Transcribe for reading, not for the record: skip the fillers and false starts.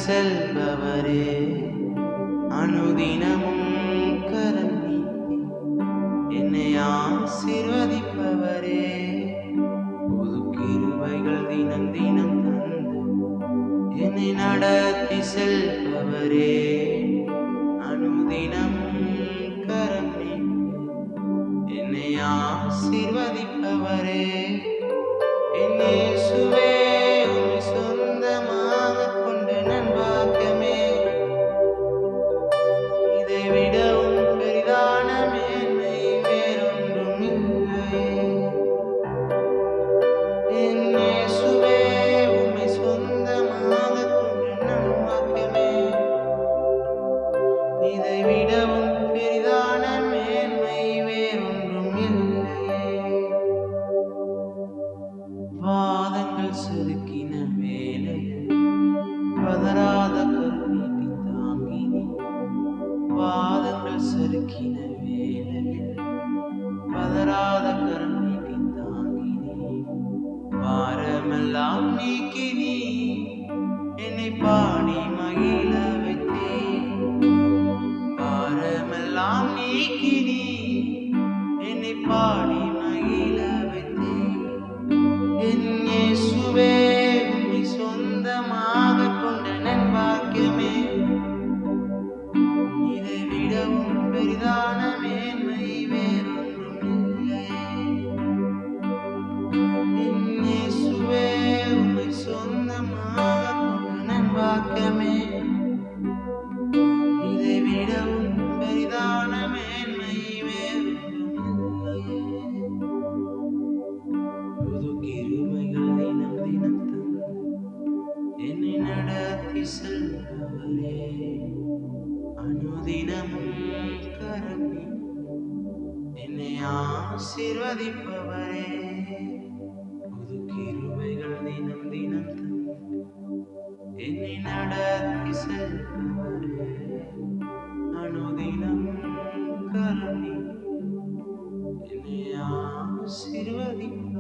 செல்பவரே, அனுதினமும் கரம் நீட்டி என்னை ஆசீர்வதிப்பவரே, புது கிருபைகள் தினம் தினம் தந்து என்னை நடத்தி செல்பவரே, அனுதினமும் கரம் நீட்டி என்னை ஆசீர்வதிப்பவரே, என் இயேசுவே உம்மை சொந்தமாகக் கொண்ட நன்பாக்கியமே, இதை விடவும் பெரிதான மேன்மை வேறொன்றும் இல்லையே. என் இயேசுவே உம்மை சொந்தமாகக் கொண்ட நன்பாக்கியமே, இதை விடவும் பெரிதான மேன்மை வேறொன்றும் இல்லையே. வாதங்கள் செதுக்கின வேளையில் பதறாத கரம் நீட்டி தாங்கினி, வாதங்கள் செதுக்கின வேளையில் பதறாத கரம் நீட்டி தாங்கினி, பாரமெல்லாம் நீக்கினி என்னை பாடி மகிழ வைத்தே, பாரமெல்லாம் நீக்கினி என்னை பாடி மகிழ வைத்தே, என் இயேசுவே உம்மை சொந்தமாகக் கொண்ட நன்பாக்கியமே, இதை விடவும் பெரிதான மேன்மை வேறொன்றும் இல்லையே. என் இயேசுவே உம்மை சொந்தமாகக் கொண்ட நன்பாக்கியமே, இதை விடவும் பெரிதான மேன்மை வேறொன்றும் இல்லையே. புது கிருபைகள் தினம் தினம் தந்து என்னை நடத்தி செல்பவரே, அனுதினமும் கரம் நீட்டி என்னை ஆசீர்வதிப்பவரே, புது கிருபைகள் தினம் தினம் தந்து என்னை நடத்தி செல்பவரே, அனுதினமும் கரம் நீட்டி என்னை ஆசீர்வதிப்பவரே.